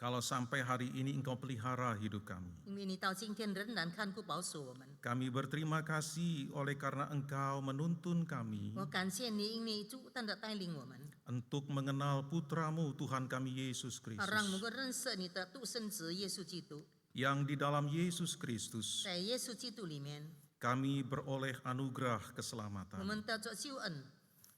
Kalau sampai hari ini Engkau pelihara hidup kami. 因为你到今天仍然看顾保守我们。 Kami berterima kasih oleh karena Engkau menuntun kami 我感谢你，因为主但的带领我们， untuk mengenal putramu Tuhan kami Yesus 让我们 Kristus. 认识你的独生子耶稣基督。 Yang di dalam Yesus Kristus 在耶稣基督里面， kami beroleh anugerah 我 keselamatan. 们得着救恩。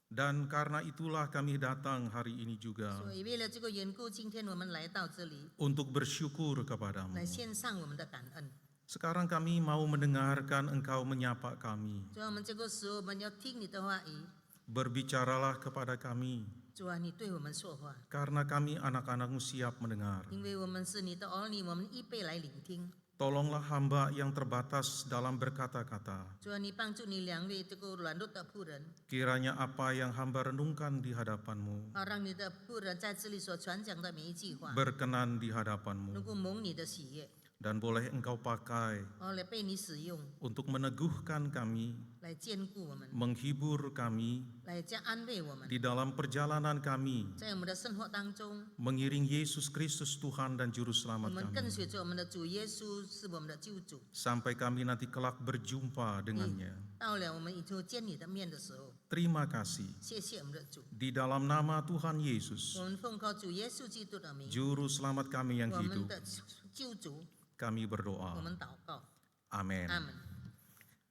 Dan karena itulah kami datang hari ini juga 所以为了这个缘故，今天我们来到这里， untuk bersyukur kepadamu. 来献上我们的感恩。 Sekarang kami mau mendengarkan Engkau menyapa kami. 主啊，我们这个时候我们要听你的话语。 Berbicaralah kepada kami, 主啊，你对我们说话， karena kami anak-anak-Mu siap mendengar. 因为我们是你的儿女，我们预备来聆听。 Tolonglah hamba yang terbatas dalam berkata-kata. 主啊，你帮助你两位这个软弱的仆人， Kiranya apa yang hamba renungkan di hadapan-Mu 让你的仆人在这里所传讲的每一句话， berkenan di 能 hadapan-Mu, 够蒙你的喜悦， dan boleh Engkau pakai 来被你使用， untuk meneguhkan kami, 来坚固我们， menghibur kami 来这样安慰我们， di dalam perjalanan kami 在我们的生活当中， mengiring Yesus Kristus Tuhan dan Juru 我 Selamat 们跟 kami, 随着我们的主耶稣是我们的救主。 sampai kami nanti kelak berjumpa dengannya. 到了我们以后见你的面的时候， Terima kasih. 谢谢我们的主， Di dalam nama Tuhan Yesus, 我们奉靠主耶稣基督的名， Juru Selamat kami yang 我们 hidup, 的救主， kami 我 berdoa. 们祷告， Amin. 阿门。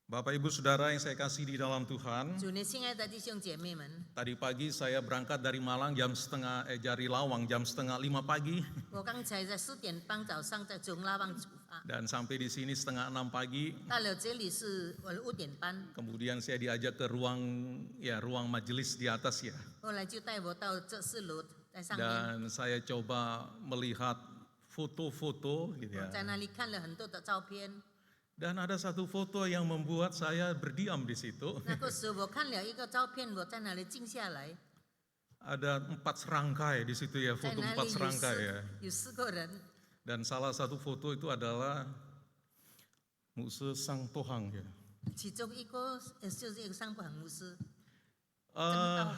Bapak Ibu Saudara yang saya kasih di dalam Tuhan, 主，你亲爱的弟兄姐妹们， tadi pagi saya berangkat dari Malang dari Lawang jam 4:30 pagi 我刚才在4点半早上在从拉旺出发， dan sampai di sini 5:30 pagi. 到了这里是我5点半， Kemudian saya diajak ke ruang majelis di atas ya. 后来就带我到这4楼，在上面， Dan saya coba melihat foto-foto gitu 我 ya. 在那里看了很多的照片。 Dan ada satu foto yang membuat saya berdiam di situ. 那个时候我看了一个照片，我在那里静下来， Ada 4 serangkai di situ ya, 在 foto 那 4 里 serangkai ya. 有4个人， Dan salah satu foto itu adalah Muse Sang Tohang ya. 其中一个就是一个上不行牧师， Eh,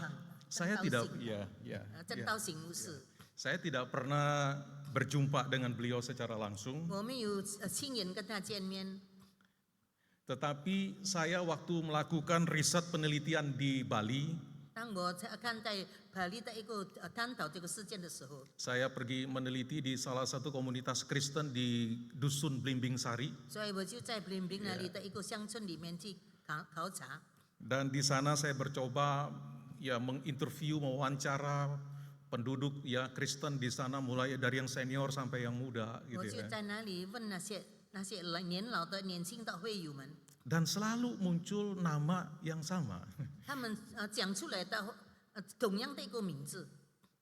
郑 saya 道 tidak 行， ya, 郑道行牧师， saya tidak pernah berjumpa dengan beliau secara langsung, 我们有亲眼跟他见面。 tetapi saya waktu melakukan riset penelitian di Bali, 当我看在巴黎的一个探讨这个事件的时候， saya pergi meneliti di salah satu komunitas Kristen di Dusun Blimbing Sari, 所以我就在布林宾那里的一个乡村里面去考察。 dan di sana saya bercoba ya menginterview, mewawancara penduduk ya Kristen di sana mulai dari yang senior sampai yang muda 我 gitu 就 ya. 在那里问那些年老的年轻的会友们， Dan selalu muncul nama yang sama. 他们讲出来的同样的一个名字，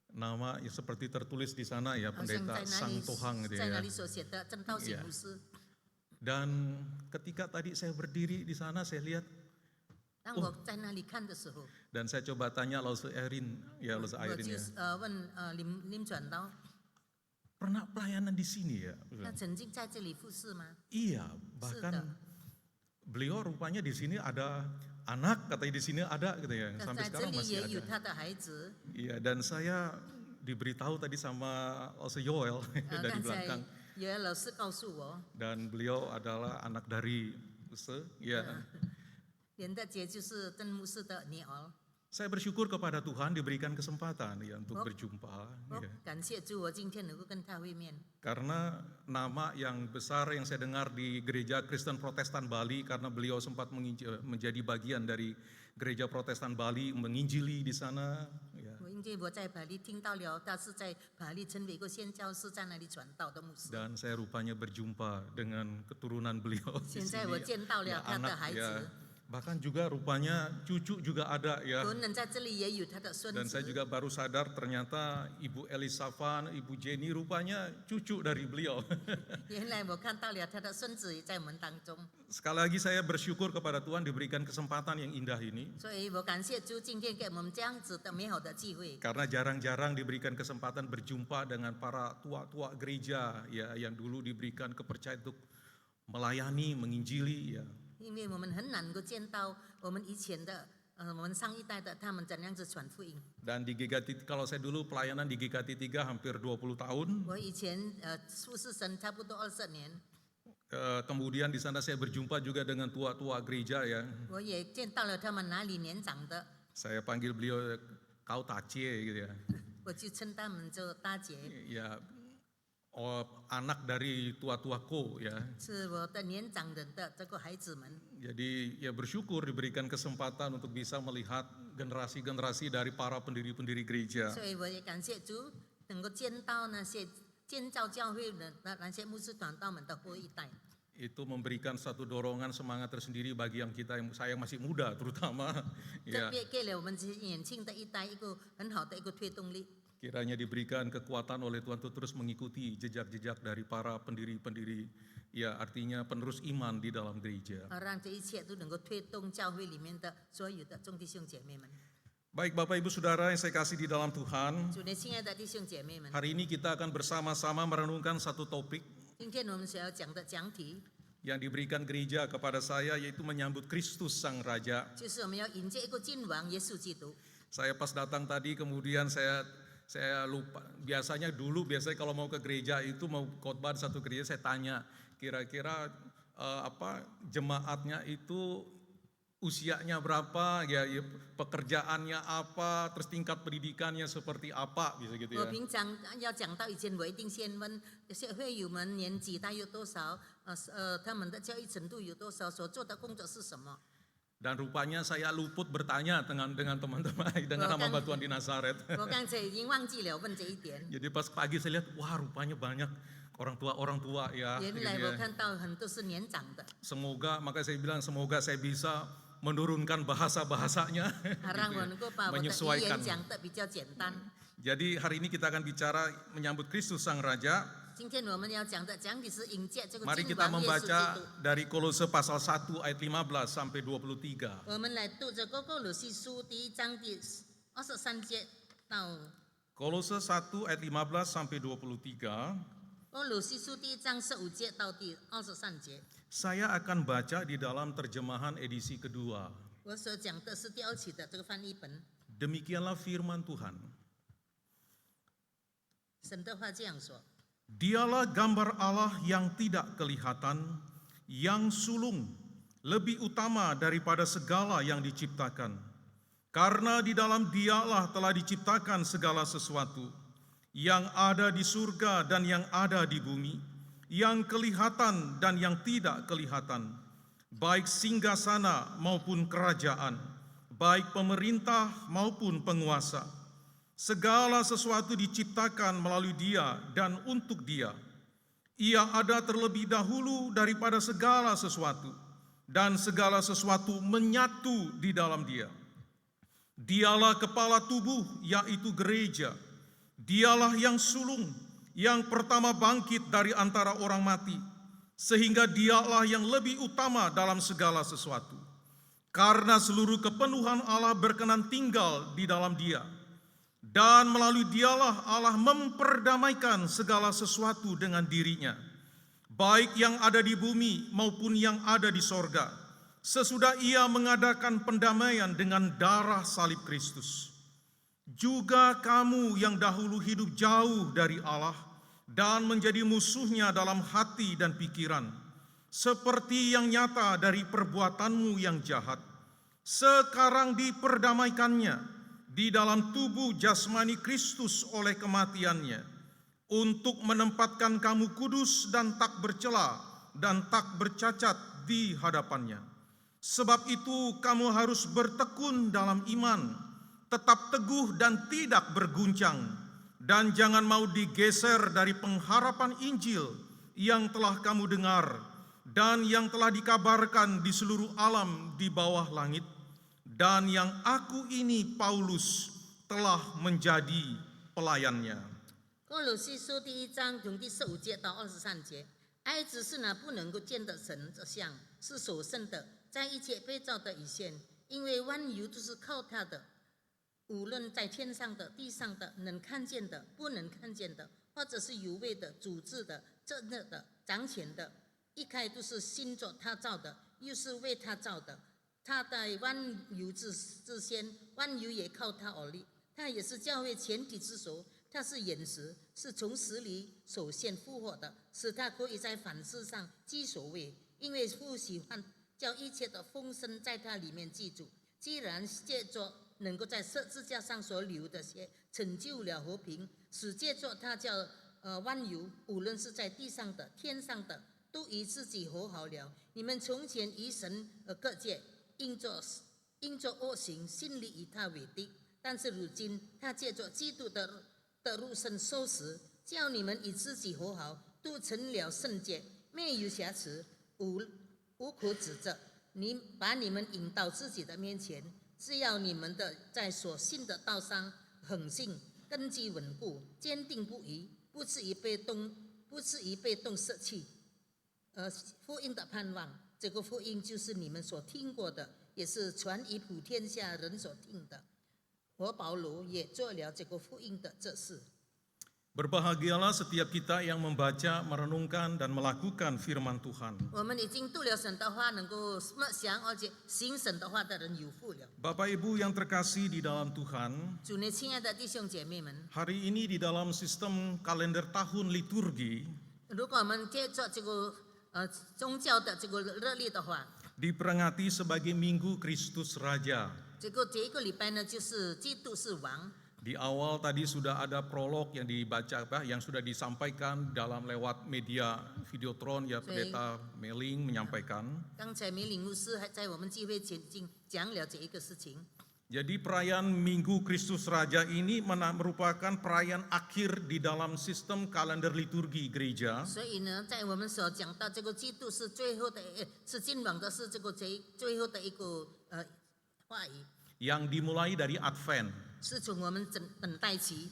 Nama ya seperti tertulis di sana ya 好像 pendeta 在那 Sang 里 Tohang gitu 在那 ya. 里所写的郑道行牧师。 Dan ketika tadi saya berdiri di sana saya lihat 当我在那里看的时候， dan saya coba tanya Lause Erin ya Lause 我 Erin 就 ya. 问林传道， Pernah pelayanan di sini ya? 他曾经在这里服侍吗？ Iya, bahkan beliau rupanya di sini ada anak, katanya di sini ada gitu ya. 在 Sampai 这 sekarang 里 masih 也有 ada. 他的孩子。 Iya, dan saya diberitahu tadi sama Lause Yoel dari 刚才 belakang 有老师告诉我， dan beliau adalah anak dari Lause. Ya. 连德杰就是郑牧师的女儿。 Saya bersyukur kepada Tuhan diberikan kesempatan ya untuk Oh. berjumpa. 我 Ya. 感谢主，我今天能够跟他会面。 Karena nama yang besar yang saya dengar di gereja Kristen Protestan Bali, karena beliau sempat menjadi bagian dari gereja Protestan Bali, menginjili di sana. Ya. 因为我在巴黎听到了，他是在巴黎成为一个宣教士，在那里传道的牧师。 Dan saya rupanya berjumpa dengan keturunan beliau di 现在 sini. 我见到了 Ya, 他的 anak 孩 ya. 子， Bahkan juga rupanya cucu juga ada ya. 可能在这里也有他的孙 Dan saya 子。 juga baru sadar ternyata Ibu Elisafan, Ibu Jenny rupanya cucu dari beliau. 原来我看到了他的孙子也在我们当中， Sekali lagi saya bersyukur kepada Tuhan diberikan kesempatan yang indah ini. 所以我感谢主今天给我们这样子的美好的机会。 Karena jarang-jarang diberikan kesempatan berjumpa dengan para tua-tua gereja ya yang dulu diberikan kepercayaan untuk melayani, menginjili ya. 因为我们很难够见到我们以前的我们上一代的他们怎样子传福音。 Dan di GKT, kalau saya dulu pelayanan di GKT 3 hampir 20 tahun. 我以前服侍神差不多20年， Kemudian di sana saya berjumpa juga dengan tua-tua gereja ya. 我也见到了他们哪里年长的， Saya panggil beliau kau tacie gitu ya. 我就称他们做大姐， Ya, anak dari tua-tua ko ya. 是我的年长人的这个孩子们。 Jadi ya bersyukur diberikan kesempatan untuk bisa melihat generasi-generasi dari para pendiri-pendiri gereja. 所以我也感谢主，能够见到那些建造教会的那些牧师传道们的后一代。 Itu memberikan satu dorongan semangat tersendiri bagi saya yang masih muda terutama 这 ya. 给了我们这些年轻的一代一个很好的一个推动力。 Kiranya diberikan kekuatan oleh Tuhan untuk terus mengikuti jejak-jejak dari para pendiri-pendiri, ya artinya penerus iman di dalam gereja. 让这一切都能够推动教会里面的所有的众弟兄姐妹们。 Baik Bapak Ibu Saudara yang saya kasih di dalam Tuhan, 主的亲爱的弟兄姐妹们， hari ini kita akan bersama-sama merenungkan satu topik 今天我们所要讲的讲题， yang diberikan gereja kepada saya, yaitu menyambut Kristus Sang Raja. 就是我们要迎接一个君王耶稣基督。 Saya pas datang tadi kemudian saya lupa, biasanya kalau mau ke gereja itu mau khotbah di satu gereja saya tanya kira-kira jemaatnya itu usianya berapa ya, pekerjaannya apa, terus tingkat pendidikannya seperti apa bisa gitu 我 ya. 平常要讲到以前，我一定先问这些会友们年纪大约多少，他们的教育程度有多少，所做的工作是什么。 Dan rupanya saya luput bertanya dengan teman-teman dengan hamba Tuhan di Nazaret. 我刚才已经忘记了问这一点。 Jadi pas pagi saya lihat, wah rupanya banyak orang tua ya. 原 gitu 来 ya. 我看到很多是年长的， Makanya saya bilang semoga saya bisa menurunkan bahasa-bahasanya 让我能够把我的语言 menyesuaikan. 讲得比较简单。 Jadi hari ini kita akan bicara menyambut Kristus Sang Raja. 今天我们要讲的讲题是迎接这个 Mari 君 kita 王耶稣基 membaca 督。 dari Kolose pasal 1 ayat 15 sampai 23. 我们来读这个哥罗西书第1章第23节到 Kolose 1 ayat 15 sampai 23. 哥罗西书第1章15节到第23节。 Saya akan baca di dalam terjemahan edisi kedua. 我所讲的是第2期的这个翻译本。 Demikianlah firman Tuhan. 神的话这样说： Dialah gambar Allah yang tidak kelihatan, yang sulung, lebih utama daripada segala yang diciptakan. Karena di dalam Dialah telah diciptakan segala sesuatu, yang ada di surga dan yang ada di bumi, yang kelihatan dan yang tidak kelihatan, baik singgasana maupun kerajaan, baik pemerintah maupun penguasa. Segala sesuatu diciptakan melalui Dia dan untuk Dia. Ia ada terlebih dahulu daripada segala sesuatu, dan segala sesuatu menyatu di dalam Dia. Dialah kepala tubuh, yaitu gereja. Dialah yang sulung, yang pertama bangkit dari antara orang mati, sehingga Dialah yang lebih utama dalam segala sesuatu. Karena seluruh kepenuhan Allah berkenan tinggal di dalam Dia. Dan melalui Dialah Allah memperdamaikan segala sesuatu dengan dirinya, baik yang ada di bumi maupun yang ada di sorga, sesudah Ia mengadakan pendamaian dengan darah salib Kristus. Juga kamu yang dahulu hidup jauh dari Allah dan menjadi musuhnya dalam hati dan pikiran, seperti yang nyata dari perbuatanmu yang jahat, sekarang diperdamaikannya di dalam tubuh jasmani Kristus oleh kematiannya, untuk menempatkan kamu kudus dan tak bercela dan tak bercacat di hadapannya. Sebab itu kamu harus bertekun dalam iman, tetap teguh dan tidak berguncang, dan jangan mau digeser dari pengharapan Injil yang telah kamu dengar dan yang telah dikabarkan di seluruh alam di bawah langit, dan yang aku ini Paulus telah menjadi pelayannya. 哥罗西书第1章从第15节到23节，爱子是那不能够见的神的像，是所生的，在一切被造的以前，因为万有都是靠他的，无论在天上的、地上的，能看见的、不能看见的，或者是有位的、主治的、正的、掌权的，一概都是新着他造的，又是为他造的。他在万有之先，万有也靠他而立。他也是教会全体之首，他是原石，是从死里首先复活的，使他可以在凡事上居首位。因为父喜欢叫一切的丰盛在他里面记住。既然借着能够在十字架上所流的血成就了和平，使借着他叫万有，无论是在地上的、天上的，都与自己和好了。你们从前与神隔绝，因着恶行，心里与他为敌。但是如今，他借着基督的肉身受死，叫你们与自己和好，都成了圣洁，没有瑕疵，无可指责。把你们引到自己的面前，只要你们在所信的道上恒信，根基稳固，坚定不移，不至于被动舍弃。福音的盼望，这个福音就是你们所听过的，也是传于普天下人所听的。我保罗也做了这个福音的这事。Berbahagialah setiap kita yang membaca, merenungkan, dan melakukan firman Tuhan. 我们已经读了神的话，能够默想而且行神的话的人有福了。 Bapak Ibu yang terkasih di dalam Tuhan, 主内亲爱的弟兄姐妹们， hari ini di dalam sistem kalender tahun liturgi 如果我们接着这个宗教的这个热力的话， diperingati sebagai Minggu Kristus Raja. 这一个礼拜呢，就是基督是王。 Di awal tadi sudah ada prolog yang dibaca, yang sudah disampaikan dalam lewat media Videotron, ya Pendeta Meling menyampaikan. 刚才梅林牧师还在我们聚会前已经讲了这一个事情。 Jadi perayaan Minggu Kristus Raja ini merupakan perayaan akhir di dalam sistem kalender liturgi gereja. 所以呢，在我们所讲到这个基督是最后的，是今晚的是这个最后的一个话语。 Yang dimulai dari Advent. 是从我们等待起。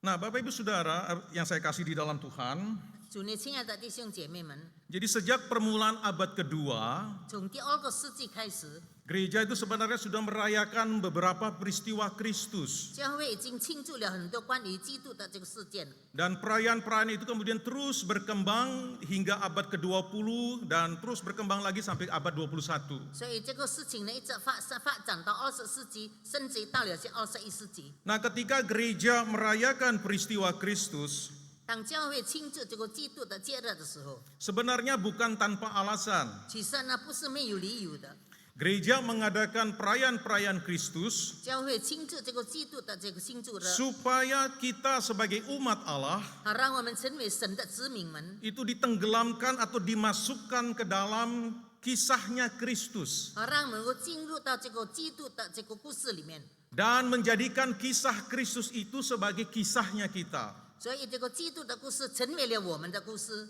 Nah, Bapak Ibu Saudara yang saya kasih di dalam Tuhan, 主内亲爱的弟兄姐妹们， jadi sejak permulaan abad kedua, 从第2个世纪开始， gereja itu sebenarnya sudah merayakan beberapa peristiwa Kristus. 教会已经庆祝了很多关于基督的这个事件。 Dan perayaan-perayaan itu kemudian terus berkembang hingga abad ke-20 dan terus berkembang lagi sampai abad 21. 所以这个事情呢，一直发展到20世纪，甚至到了21世纪。 Nah, ketika gereja merayakan peristiwa Kristus, 当教会庆祝这个基督的节日的时候， sebenarnya bukan tanpa alasan. 其实呢不是没有理由的。 Gereja mengadakan perayaan-perayaan Kristus 教会庆祝这个基督的这个庆祝日， supaya kita sebagai umat Allah 好让我们成为神的子民们， itu ditenggelamkan atau dimasukkan ke dalam kisahnya Kristus 好让我们能够进入到这个基督的这个故事里面。 dan menjadikan kisah Kristus itu sebagai kisahnya kita. 所以这个基督的故事成为了我们的故事。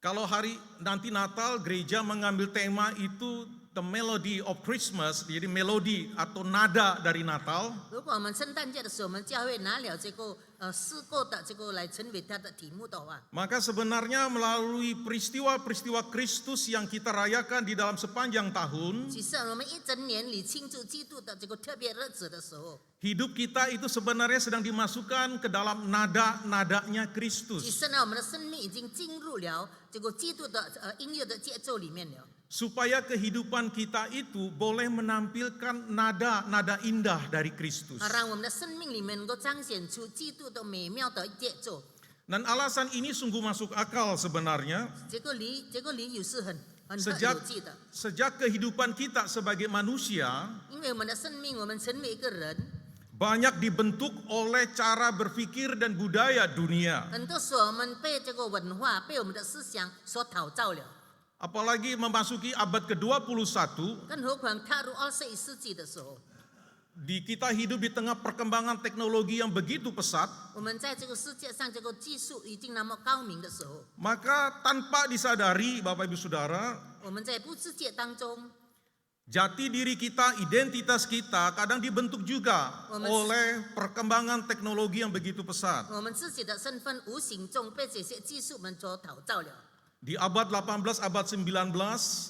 Kalau hari nanti Natal gereja mengambil tema itu The Melody of Christmas, jadi melodi atau nada dari Natal. 如果我们圣诞节的时候，我们教会拿了这个诗歌的这个来成为它的题目的话， Maka sebenarnya melalui peristiwa-peristiwa Kristus yang kita rayakan di dalam sepanjang tahun, 其实我们一整年里庆祝基督的这个特别日子的时候， hidup kita itu sebenarnya sedang dimasukkan ke dalam nada-nadanya 其 Kristus. 实呢，我们的生命已经进入了这个基督的音乐的节奏里面了。 Supaya kehidupan kita itu boleh menampilkan nada-nada indah dari Kristus. 好让我们的生命里面能够彰显出基督的美妙的节奏。 Dan alasan ini sungguh masuk akal sebenarnya. 这个理由是很有趣的， Sejak kehidupan kita sebagai manusia 因为我们的生命，我们成为一个人， banyak dibentuk oleh cara berpikir dan budaya dunia. 很多时候我们被这个文化、被我们的思想所陶造了。 Apalagi memasuki abad ke-21, 更何况踏入21世纪的时候， kita hidup di tengah perkembangan teknologi yang begitu pesat, 我们在这个世界上这个技术已经那么高明的时候， maka tanpa disadari Bapak Ibu Saudara, 我们在不自觉当中， jati diri kita, identitas kita kadang dibentuk juga oleh perkembangan teknologi yang begitu pesat. 我们自己的身份无形中被这些技术们所陶造了。 Di abad 18, abad 19,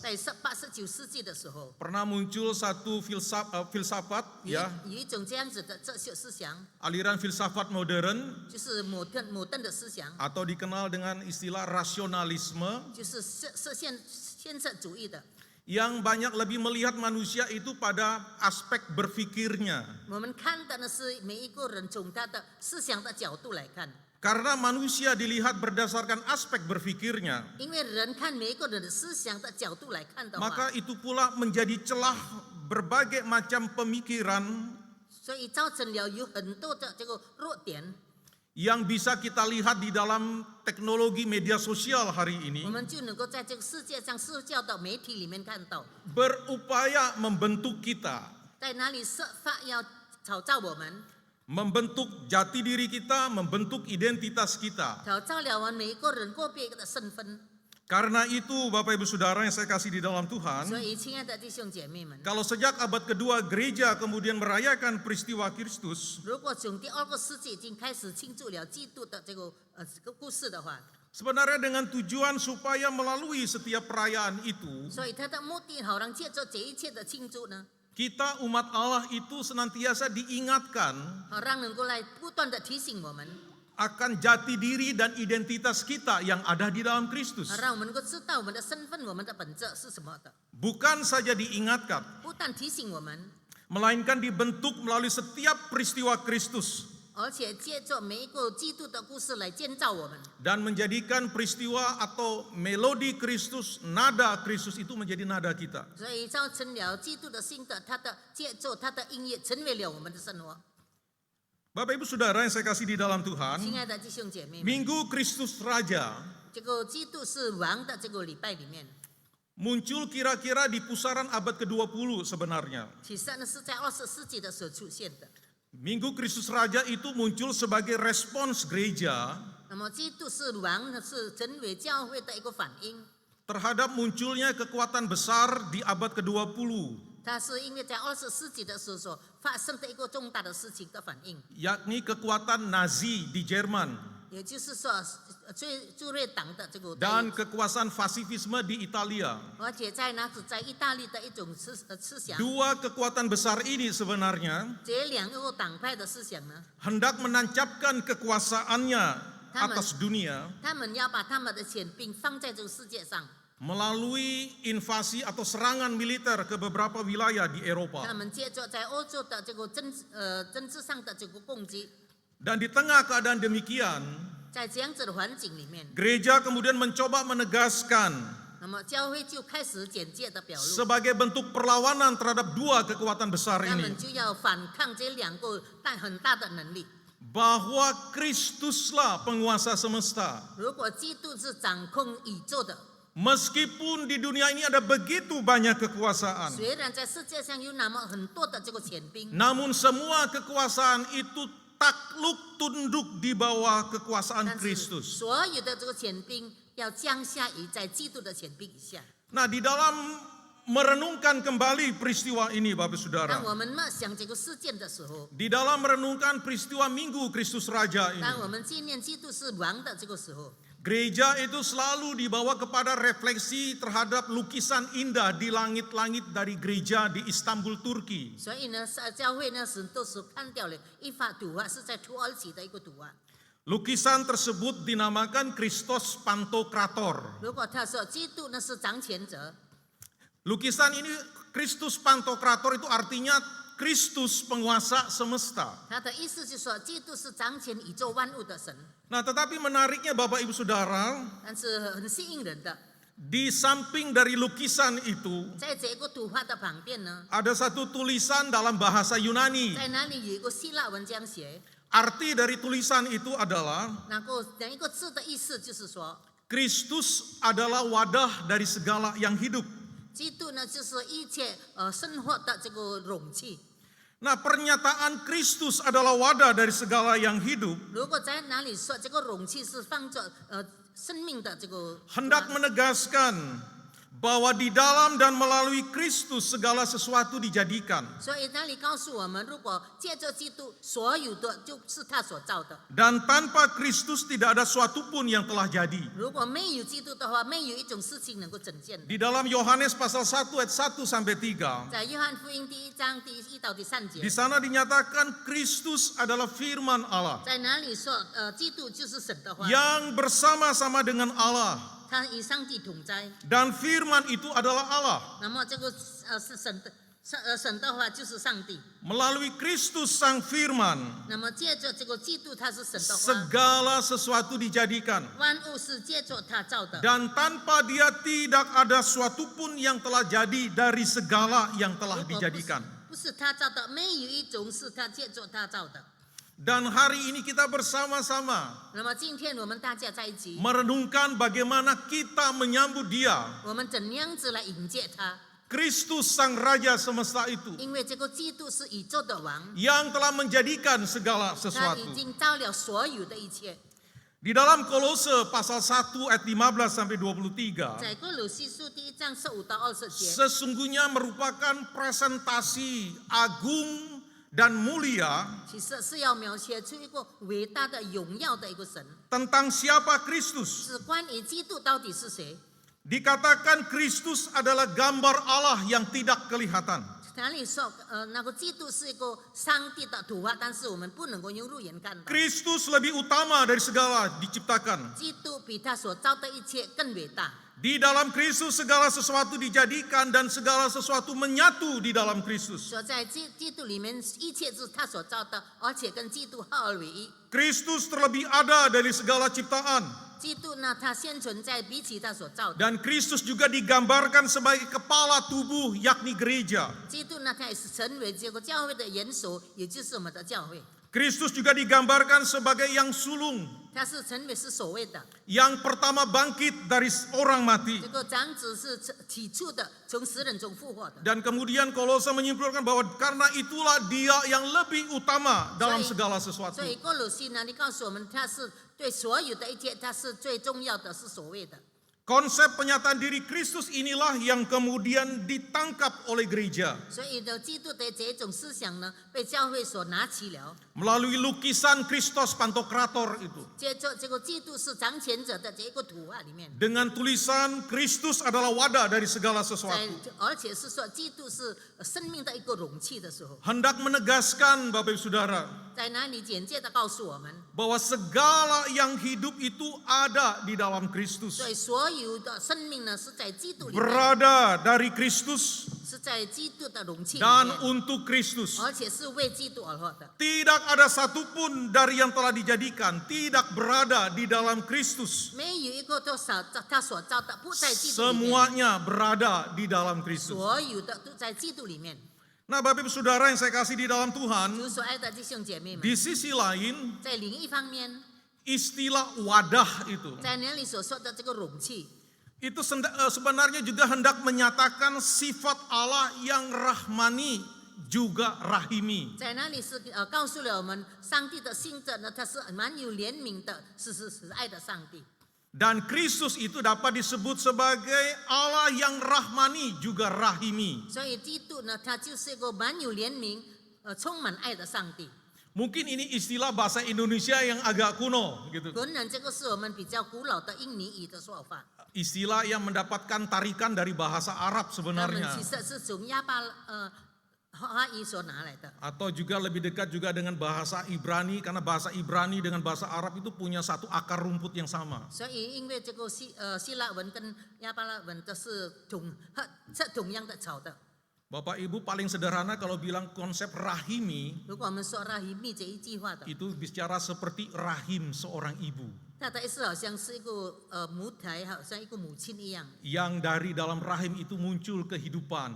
在18、19世纪的时候， pernah muncul satu filsafat, 有一种这样子的哲学思想， aliran filsafat modern 就是摩登的思想， atau dikenal dengan istilah rasionalisme 就是现实主义的。yang banyak lebih melihat manusia itu pada aspek berfikirnya. 我们看的呢是每一个人从他的思想的角度来看， Karena manusia dilihat berdasarkan aspek berfikirnya, 因为人看每一个人的思想的角度来看的话， maka itu pula menjadi celah berbagai macam pemikiran 所以造成了有很多的这个弱点。 yang bisa kita lihat di dalam teknologi media sosial hari 我 ini, 们就能够在这个世界上社交的媒体里面看到， berupaya membentuk kita, 在哪里设法要炒造我们， membentuk jati diri kita, membentuk identitas kita. 挑造了我们每一个人个别的身份。 Karena itu Bapak Ibu Saudara yang saya kasih di dalam Tuhan, 所以，亲爱的弟兄姐妹们， kalau sejak abad kedua gereja kemudian merayakan peristiwa Kristus, 如果从第2个世纪已经开始庆祝了基督的这个故事的话， sebenarnya dengan tujuan supaya melalui setiap perayaan itu, 所以他的目的好让借着这一切的庆祝呢， kita umat Allah itu senantiasa diingatkan 好让能够来不断的提醒我们， akan jati diri dan identitas kita yang ada di dalam Kristus. 好让我们能够知道我们的身份、我们的本质是什么的， Bukan saja diingatkan, 不但提醒我们， melainkan dibentuk melalui setiap peristiwa Kristus 而且借着每一个基督的故事来建造我们， dan menjadikan peristiwa atau melodi Kristus, nada Kristus itu menjadi nada kita. 所以造成了基督的心的，他的借着他的音乐成为了我们的生活。 Bapak Ibu Saudara yang saya kasih di dalam 亲 Tuhan, 爱的弟兄姐妹们， Minggu Kristus Raja 这个基督是王的这个礼拜里面， muncul kira-kira di pusaran abad ke-20 sebenarnya. 其实呢是在20世纪的时候出现的。 Minggu Kristus Raja itu muncul sebagai respons gereja 那么基督是王呢，是成为教会的一个反应。 terhadap munculnya kekuatan besar di abad ke-20, 它是因为在20世纪的时候所发生的一个重大的事情的反应， yakni kekuatan Nazi di Jerman 也就是说，驻瑞党的这个， dan kekuasaan fasisme di Italia. 而且在那是在意大利的一种思想， Dua kekuatan besar ini sebenarnya 这两个党派的思想呢， hendak menancapkan kekuasaannya atas dunia 他们要把他们的权柄放在这个世界上， melalui invasi atau serangan militer ke beberapa wilayah di 他 Eropa. 们借着在欧洲的这个政治上的这个攻击， Dan di tengah keadaan demikian, 在这样子的环境里面， gereja kemudian mencoba menegaskan 那么教会就开始简介的表露， sebagai bentuk perlawanan terhadap dua kekuatan besar 他 ini 们就要反抗这两个很大的能力。 bahwa Kristuslah penguasa semesta. 如果基督是掌控宇宙的， Meskipun di dunia ini ada begitu banyak kekuasaan, 虽然在世界上有那么很多的这个权柄， namun semua kekuasaan itu takluk tunduk di bawah kekuasaan 但是 Kristus. 所有的这个权柄要降下于在基督的权柄以下。 Nah, di dalam merenungkan kembali peristiwa ini Bapak 当 Saudara, 我们默想这个事件的时候， di dalam merenungkan peristiwa Minggu Kristus Raja 当 ini, 我们纪念基督是王的这个时候， gereja itu selalu dibawa kepada refleksi terhadap lukisan indah di langit-langit dari gereja di Istanbul, Turki. 所以呢，教会呢都是看掉了一幅图画，是在土耳其的一个图画。 Lukisan tersebut dinamakan Christos Pantokrator. 如果他说基督呢是掌权者， Lukisan ini Kristus Pantokrator itu artinya Kristus penguasa semesta. 他的意思就是说基督是掌权宇宙万物的神。 Nah, tetapi menariknya Bapak Ibu Saudara, 但是很吸引人的， di samping dari lukisan itu 在这个图画的旁边呢， ada satu tulisan dalam bahasa Yunani. 在那里有一个希腊文这样写， Arti dari tulisan itu adalah 那一个字的意思就是说， Kristus adalah wadah dari segala yang hidup. 基督呢就是一切生活的这个容器。 Nah, pernyataan Kristus adalah wadah dari segala yang hidup 如果在哪里说这个容器是放着生命的这个， hendak menegaskan bahwa di dalam dan melalui Kristus segala sesuatu dijadikan. 所以那里告诉我们，如果借着基督，所有的就是他所造的。 Dan tanpa Kristus tidak ada suatu pun yang telah jadi. 如果没有基督的话，没有一种事情能够整建的。 Di dalam Yohanes pasal 1 ayat 1 sampai 3, 在约翰福音第1章第1到第3 di 节， sana dinyatakan Kristus adalah firman Allah 在哪里说基督就是神的话， yang bersama-sama dengan Allah 他与上帝同在。 Dan firman itu adalah Allah. 那么这个神的话就是上帝。 Melalui Kristus Sang Firman, 那么借着这个基督，他是神的话， segala sesuatu dijadikan. 万物是借着他造的。 Dan tanpa dia tidak ada suatu pun yang telah jadi dari segala yang telah 如果 dijadikan. 不是他造的，没有一种是他借着他造的。 Dan hari ini kita bersama-sama 那么今天我们大家在一起， merenungkan bagaimana kita menyambut dia, 我们怎样子来迎接他？ Kristus Sang Raja semesta itu, 因为这个基督是宇宙的王， yang telah menjadikan segala 他 sesuatu. 已经造了所有的一切。 Di dalam Kolose pasal 1 ayat 15 sampai 23, 在哥罗西书第1章15到20节， sesungguhnya merupakan presentasi agung dan mulia 其实是要描写出一个伟大的荣耀的一个神， tentang siapa Kristus. 是关于基督到底是谁。 Dikatakan Kristus adalah gambar Allah yang tidak kelihatan. 哪里说那个基督是一个上帝的图画，但是我们不能够用肉眼看到。 Kristus lebih utama dari segala diciptakan. 基督比他所造的一切更伟大。 Di dalam Kristus segala sesuatu dijadikan dan segala sesuatu menyatu di dalam Kristus. 所在基督里面，一切是他所造的，而且跟基督合而为一。 Kristus terlebih ada dari segala ciptaan. 基督呢，他先存在，比起他所造的。 Dan Kristus juga digambarkan sebagai kepala tubuh yakni gereja. 基督呢，他也是成为这个教会的元首，也就是我们的教会。 Kristus juga digambarkan sebagai yang sulung, 他是成为是所谓的 yang pertama bangkit dari orang mati. 这个长子是起初的，从死人中复活的。 Dan kemudian Kolose menyimpulkan bahwa karena itulah dia yang lebih utama dalam Sorry. segala sesuatu. 所以哥罗西呢，你告诉我们，他是对所有的一切，他是最重要的，是所谓的。 Konsep penyataan diri Kristus inilah yang kemudian ditangkap oleh gereja 所以呢，基督的这种思想呢，被教会所拿起了。 melalui lukisan Christos Pantokrator itu. 接着，这个基督是掌权者的这个图画里面， Dengan tulisan Kristus adalah wadah dari segala 在 sesuatu. 而且是说基督是生命的一个容器的时候， Hendak menegaskan Bapak Ibu Saudara 在哪里简介的告诉我们， bahwa segala yang hidup itu ada di dalam Kristus. 所以所有的生命呢是在基督里面， Berada dari Kristus 是在基督的容器里 dan 面， untuk Kristus. 而且是为基督而活的。 Tidak ada satupun dari yang telah dijadikan tidak berada di dalam Kristus. 没有一个多少他所造的不在基督里面， Semuanya berada di dalam Kristus. 所有的都在基督里面。 Nah, Bapak Ibu Saudara yang saya kasih di dalam 主 Tuhan, 所爱的弟兄姐妹们， di sisi lain 在另一方面， istilah wadah itu 在那里所说的这个容器， itu sebenarnya juga hendak menyatakan sifat Allah yang rahmani juga rahimi. 在那里是告诉了我们，上帝的性质呢，他是蛮有怜悯的，是爱的上帝。 Dan Kristus itu dapat disebut sebagai Allah yang rahmani juga rahimi. 所以基督呢，他就是一个蛮有怜悯、充满爱的上帝。 Mungkin ini istilah bahasa Indonesia yang agak kuno gitu. 可能这个是我们比较古老的印尼语的说法， Istilah yang mendapatkan tarikan dari bahasa Arab 他们 sebenarnya. 其实是从华语所拿来的。 Atau juga lebih dekat juga dengan bahasa Ibrani, karena bahasa Ibrani dengan bahasa Arab itu punya satu akar rumput yang sama. 所以因为这个希腊文跟亚巴拉文都是同样的草的。 Bapak Ibu paling sederhana kalau bilang konsep rahimi 如果我们说拉希密这一句话的， itu bicara seperti rahim seorang ibu 它的意思好像是一个母台，好像一个母亲一样， yang dari dalam rahim itu muncul kehidupan.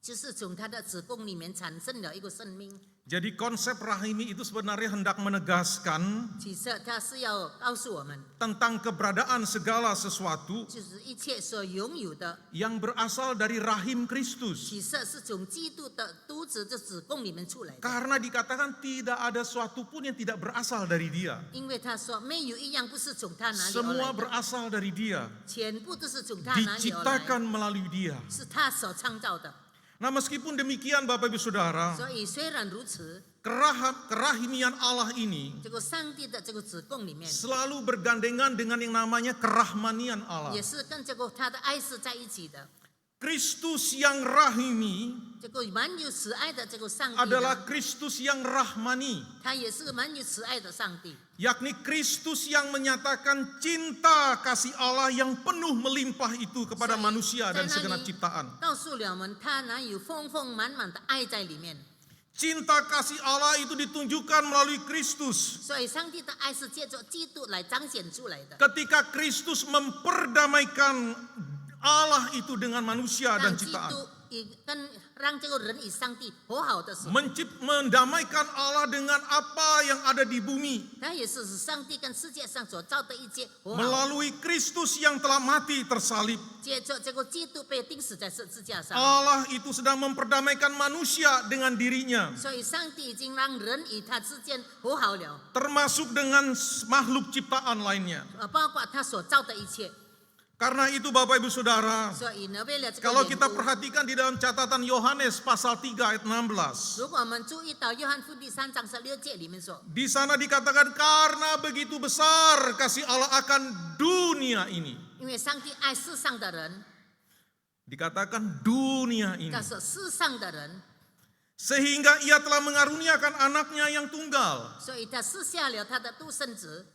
就是从它的子宫里面产生了一个生命。 Jadi konsep rahimi itu sebenarnya hendak menegaskan 其实它是要告诉我们， tentang keberadaan segala sesuatu 就是一切所拥有的， yang berasal dari rahim Kristus. 其实是从基督的肚子的子宫里面出来的。 Karena dikatakan tidak ada suatu pun yang tidak berasal dari dia. 因为他说没有一样不是从他哪里而 Semua 来的， berasal dari dia. 全部都是从他哪里而来， Diciptakan melalui dia. 是他所创造的。 Nah, meskipun demikian Bapak Ibu Saudara, 所以虽然如此， kerahimian Allah ini 这个上帝的这个子宫里面， selalu bergandengan dengan yang namanya kerahmanian Allah. 也是跟这个他的爱是在一起的。Kristus yang rahimi 这个满有慈爱的这个上帝 adalah 呢， Kristus yang rahmani, 他也是满有慈爱的上帝， yakni Kristus yang menyatakan cinta kasih Allah yang penuh melimpah itu kepada manusia dan segenap ciptaan. 告诉了我们他哪有丰丰满满的爱在里面。 Cinta kasih Allah itu ditunjukkan melalui Kristus. 所以上帝的爱是借着基督来彰显出来的。 Ketika Kristus memperdamaikan Allah itu dengan manusia 让 dan 基 ciptaan. 督让这个人与上帝和好的时候， Mendamaikan Allah dengan apa yang ada di bumi. 他也是使上帝跟世界上所造的一切和好。 Melalui Kristus yang telah mati tersalib. 接着这个基督被钉死在十字架上， Allah itu sedang memperdamaikan manusia dengan dirinya. 所以上帝已经让人与他之间和好了， Termasuk dengan makhluk ciptaan lainnya. 包括他所造的一切。 Karena itu Bapak Ibu Saudara, 所以呢，为了这个 kalau 缘 kita 故， perhatikan di dalam catatan Yohanes pasal 3 ayat 16. 如果我们注意到约翰福音第3章16节里面说， Di sana dikatakan karena begitu besar kasih Allah akan dunia ini. 因为上帝爱世上的人， Dikatakan dunia ini. 他说世上的人， Sehingga ia telah mengaruniakan anaknya yang tunggal. 所以他赐下了他的独生子，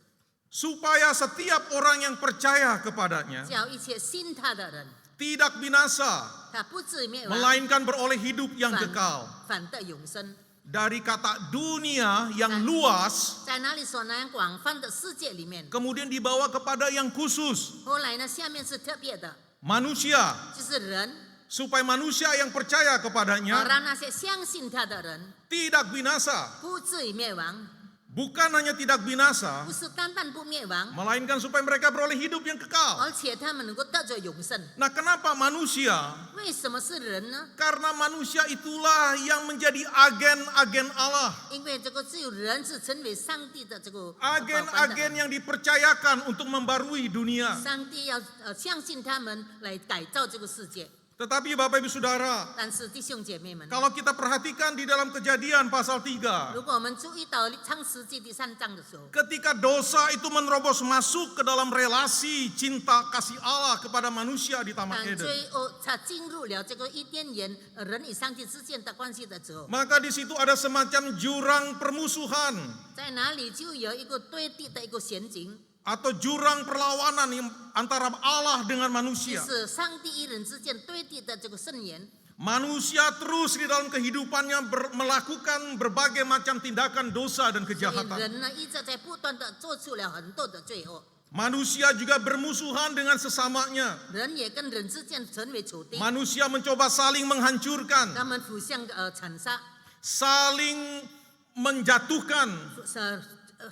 Supaya setiap orang yang percaya kepadanya 叫一切信他的人， tidak binasa, 他不至于灭亡， melainkan beroleh hidup yang 反 kekal. 反得永生。 Dari kata dunia yang luas, 在哪里说那样广泛的世界里面， kemudian dibawa kepada yang khusus, 后来呢，下面是特别的， manusia. 就是人， Supaya manusia yang percaya kepadanya 让那些相信他的人 tidak binasa. 不至于灭亡， Bukan hanya tidak binasa, 不是单单不灭亡， melainkan supaya mereka beroleh hidup yang kekal. 而且他们能够得着永生。 Nah, kenapa manusia? 为什么是人呢？ Karena manusia itulah yang menjadi agen-agen Allah. 因为这个只有人是成为上帝的这个保管的 Agen-agen 人， yang dipercayakan untuk membarui dunia. 上帝要相信他们来改造这个世界。 Tetapi Bapak Ibu Saudara, 但是弟兄姐妹们， kalau kita perhatikan di dalam Kejadian pasal 3, 如果我们注意到创世纪第3章的时候， ketika dosa itu menerobos masuk ke dalam relasi cinta kasih Allah kepada manusia di Taman 当 Eden, 罪恶他进入了这个伊甸园人与上帝之间的关系的时候， maka di situ ada semacam jurang permusuhan 在哪里就有一个对立的一个陷阱， atau jurang perlawanan yang antara Allah dengan 就 manusia. 是上帝与人之间对立的这个圣言。 Manusia terus di dalam kehidupannya melakukan berbagai macam tindakan dosa dan 所以 kejahatan. 人呢一直在不断的做出了很多的罪恶， Manusia juga bermusuhan dengan sesamanya. 人也跟人之间成为仇敌， Manusia mencoba saling menghancurkan, 他们互相残杀， saling menjatuhkan,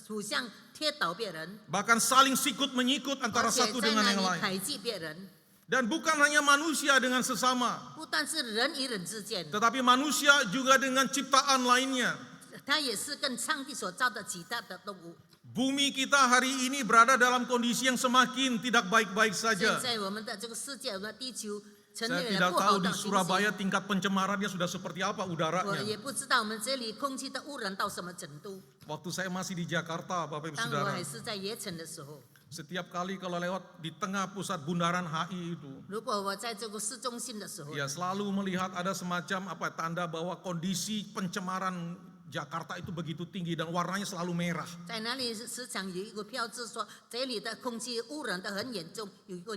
互相贴倒别人， bahkan saling sikut menyikut 而 antara 且 satu 在 dengan 那 yang 里 lain. 排挤别人。 Dan bukan hanya manusia dengan sesama, 不但是人与人之间， tetapi manusia juga dengan ciptaan lainnya. 他也是跟上帝所造的其他的动物。 Bumi kita hari ini berada dalam kondisi yang semakin tidak baik-baik 现 saja. 在我们的这个世界，我们的地球成 Saya 为 tidak 了不 tahu 好 di 的情 Surabaya 形。 tingkat pencemarannya sudah seperti apa 我 udaranya. 也不知道我们这里空气的污染到什么程度。 Waktu saya masih di Jakarta, Bapak Ibu 当我 Saudara, 还是在盐城的时候， setiap kali kalau lewat di tengah pusat bundaran HI itu, 如果我在这个市中心的时候， ya selalu melihat ada semacam tanda bahwa kondisi pencemaran Jakarta itu begitu tinggi dan warnanya selalu merah. 在那里时常有一个标志说这里的空气污染的很严重，有一个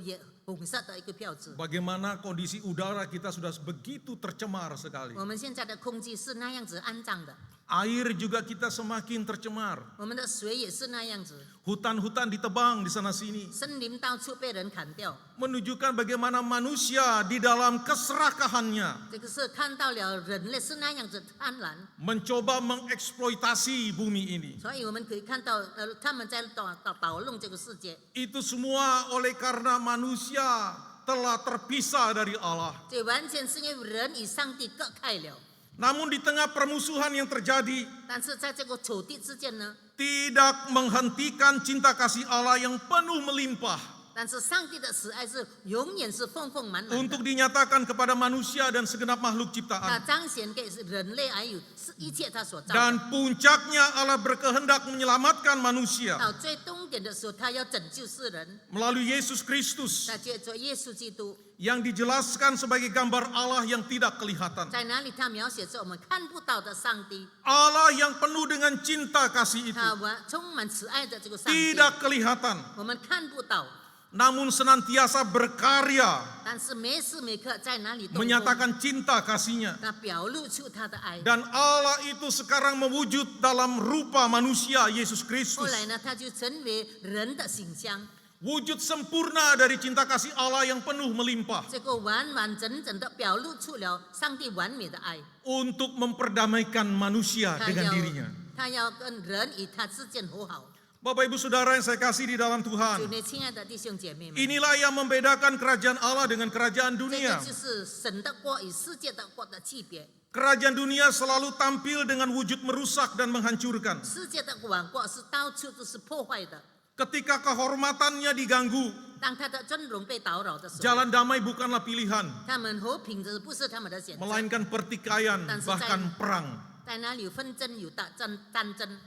红色的一个标志。 Bagaimana kondisi udara kita sudah begitu tercemar sekali. 我们现在的空气是那样子肮脏的， Air juga kita semakin tercemar. 我们的水也是那样子， Hutan-hutan ditebang di sana sini. 森林到处被人砍掉。 Menunjukkan bagaimana manusia di dalam keserakahannya 这个是看到了人类是那样子贪婪， mencoba mengeksploitasi bumi ini. 所以我们可以看到他们在捣弄这个世界。 Itu semua oleh karena manusia telah terpisah dari Allah. 这完全是因为人与上帝隔开了。 Namun di tengah permusuhan yang terjadi, 但是在这个仇敌之间呢， tidak menghentikan cinta kasih Allah yang penuh melimpah. 但是上帝的慈爱是永远是丰丰满满 untuk 的， dinyatakan kepada manusia dan segenap makhluk 他 ciptaan. 彰显给人类还有一切他所造的。 Dan puncaknya Allah berkehendak menyelamatkan manusia 到最终点的时候，他要拯救世人， melalui Yesus Kristus 他借着耶稣基督， yang dijelaskan sebagai gambar Allah yang tidak kelihatan. 在哪里他描写着我们看不到的上帝， Allah yang penuh dengan cinta kasih itu 他充满慈爱的这个上帝， tidak kelihatan, 我们看不到， namun senantiasa berkarya 但是每时每刻在哪里动工， menyatakan cinta kasihnya. 他表露出他的爱。 Dan Allah itu sekarang mewujud dalam rupa manusia Yesus 后 Kristus. 来呢，他就成为人的形象， Wujud sempurna dari cinta kasih Allah yang penuh melimpah 这个完完整整的表露出了上帝完美的爱。 untuk memperdamaikan manusia 他 dengan 要 dirinya. 他要跟人与他之间和好。 Bapak Ibu Saudara yang saya kasih di dalam 主 Tuhan, 内亲爱的弟兄姐妹们， inilah yang membedakan kerajaan Allah dengan kerajaan 这 dunia. 个就是神的国与世界的国的区别。 Kerajaan dunia selalu tampil dengan wujud merusak dan menghancurkan. 世界的王国是到处都是破坏的， Ketika kehormatannya diganggu, 当他的尊荣被打扰的时候， jalan damai bukanlah pilihan, 他们和平的不是他们的选择， melainkan pertikaian, bahkan perang. 在哪里有纷争有战争。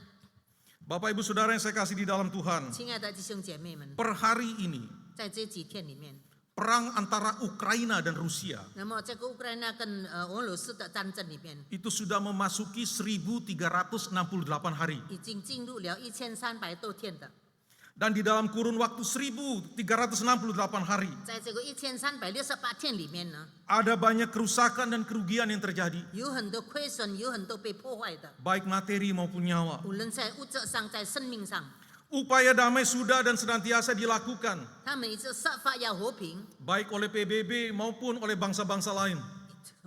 Bapak Ibu Saudara yang saya kasih di dalam Tuhan, 亲爱的弟兄姐妹们， per hari ini 在这几天里面， perang antara Ukraina dan Rusia 那么这个乌克兰跟俄罗斯的战争里面， itu sudah memasuki 1368 hari. 已经进入了1300多天的， Dan di dalam kurun waktu 1368 hari 在这个1368天里面呢， ada banyak kerusakan dan kerugian yang terjadi, 有很多亏损，有很多被破坏的， baik materi maupun nyawa. 无论在物质上，在生命上， Upaya damai sudah dan senantiasa dilakukan 他们一直设法要和平， baik oleh PBB maupun oleh bangsa-bangsa lain.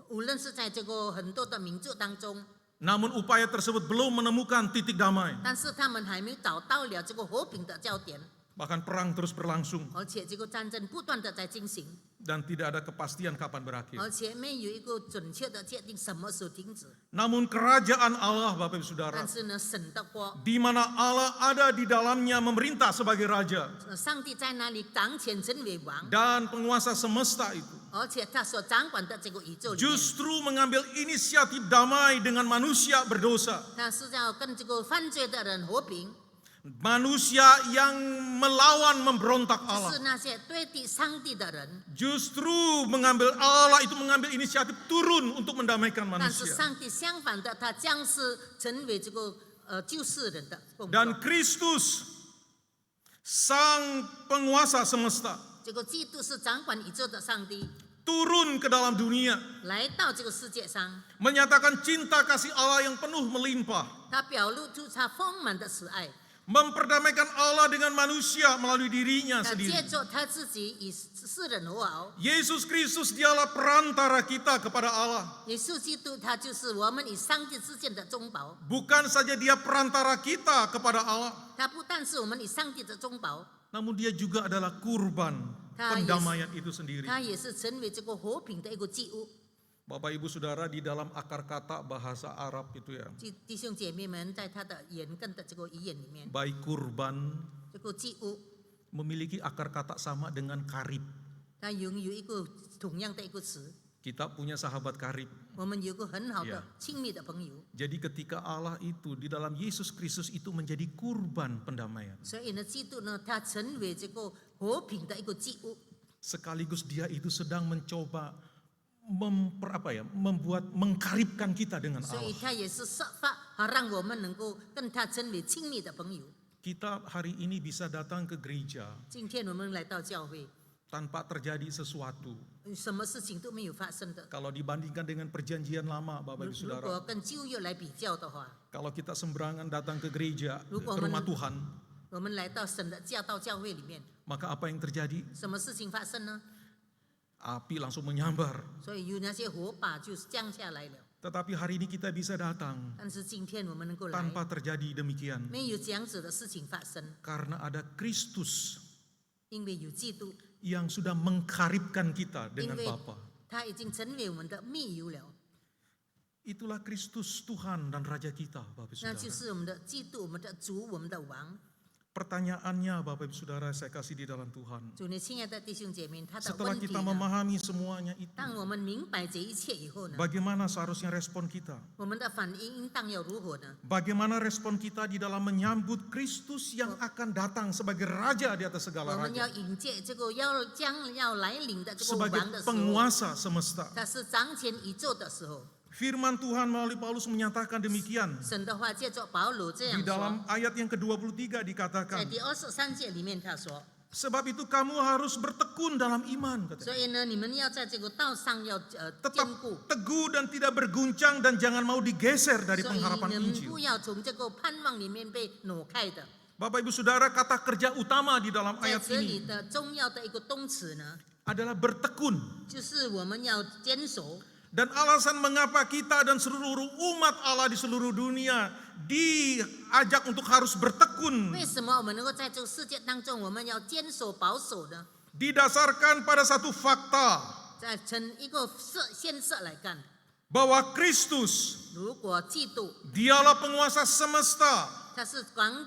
无论是在这个很多的民族当中， Namun upaya tersebut belum menemukan titik damai. 但是他们还没找到了这个和平的焦点， Bahkan perang terus berlangsung 而且这个战争不断的在进行， dan tidak ada kepastian kapan berakhir. 而且没有一个准确的界定什么时候停止。 Namun kerajaan Allah, Bapak Ibu Saudara, 但是呢，神的国， di mana Allah ada di dalamnya memerintah sebagai raja 上帝在那里掌权成为王， dan penguasa semesta itu 而且他所掌管的这个宇宙里面， justru mengambil inisiatif damai dengan manusia berdosa. 他是要跟这个犯罪的人和平， Manusia yang melawan memberontak 就 Allah. 是那些对敌上帝的人。 Justru Allah itu mengambil inisiatif turun untuk mendamaikan 但是 manusia. 上帝相反的，他将是成为这个救世人的工作。 Dan Kristus, sang penguasa semesta, 这个基督是掌管宇宙的上帝， turun ke dalam dunia, 来到这个世界上， menyatakan cinta kasih Allah yang penuh melimpah, 他表露出他丰满的慈爱， memperdamaikan Allah dengan manusia melalui dirinya 他 sendiri. 借着他自己与世人和好。 Yesus Kristus dialah perantara kita kepada Allah. 耶稣基督他就是我们与上帝之间的中保， Bukan saja dia perantara kita kepada Allah, 他不但是我们与上帝的中保， namun dia juga adalah kurban pendamaian itu sendiri. 他也是成为这个和平的一个祭物。 Bapak Ibu Saudara, di dalam akar kata bahasa Arab itu ya, 弟兄姐妹们，在他的言根的这个语言里面， baik kurban 这个祭物 memiliki akar kata sama dengan karib. 它拥有一个同样的一个词。 Kita punya sahabat karib. 我们有个很好的 Yeah. 亲密的朋友， Jadi ketika Allah itu di dalam Yesus Kristus itu menjadi kurban pendamaian. 所以呢，基督呢，他成为这个和平的一个祭物， Sekaligus dia itu sedang mencoba mengkaribkan kita dengan 所 Allah. 以他也是设法让我们能够跟他成为亲密的朋友。 Kita hari ini bisa datang ke gereja 今天我们来到教会， tanpa terjadi sesuatu. 什么事情都没有发生的。 Kalau dibandingkan dengan perjanjian lama, Bapak Ibu 如 Saudara, 果跟旧约来比较的话， kalau kita sembarangan datang ke gereja, ke 如果 rumah Tuhan, 我们来到神的教会里面， maka apa yang terjadi? 什么事情发生呢？ Api langsung menyambar. 所以有那些火把就降下来了。 Tetapi hari ini kita bisa datang 但是今天我们能够来， tanpa terjadi demikian. 没有这样子的事情发生， Karena ada Kristus 因为有基督， yang sudah mengkaribkan kita 因 dengan 为 Bapa. 他已经成为我们的密友了。 Itulah Kristus Tuhan dan Raja kita, Bapak 那就 Saudara. 是我们的基督，我们的主，我们的王。Pertanyaannya Bapak Ibu Saudara saya kasih di dalam Tuhan. 主你亲爱的弟兄姐妹，他的 Setelah 问题 kita 呢？ memahami semuanya itu, 当我们明白这一切以后呢， bagaimana seharusnya respon kita? 我们的反应应当要如何呢？ Bagaimana respon kita di dalam menyambut Kristus yang akan datang sebagai Raja di atas 我 segala 们要 raja, 迎接这个将要来临的这个 sebagai 王的时候， penguasa semesta. 他是掌权宇宙的时候， Firman Tuhan melalui Paulus menyatakan demikian. 神的话借着保罗这样 Di 说， dalam ayat yang ke-23 在 dikatakan, 第23节里面他说， sebab itu kamu harus bertekun dalam iman, 所 katanya. 以呢，你们要在这个道上要坚 Tetap 固， teguh dan tidak berguncang dan jangan mau digeser dari 所以 pengharapan 你们 Injil. 不要从这个盼望里面被挪开的。 Bapak Ibu Saudara, kata kerja utama di dalam 在 ayat 这里 ini 的重要的一个动词呢， adalah bertekun. 就是我们要坚守。 Dan alasan mengapa kita dan seluruh umat Allah di seluruh dunia diajak untuk harus bertekun 为什么我们能够在这个世界当中，我们要坚守保守呢？ didasarkan pada satu fakta 在从一个现实来看， bahwa Kristus 如果基督 dialah penguasa semesta 他是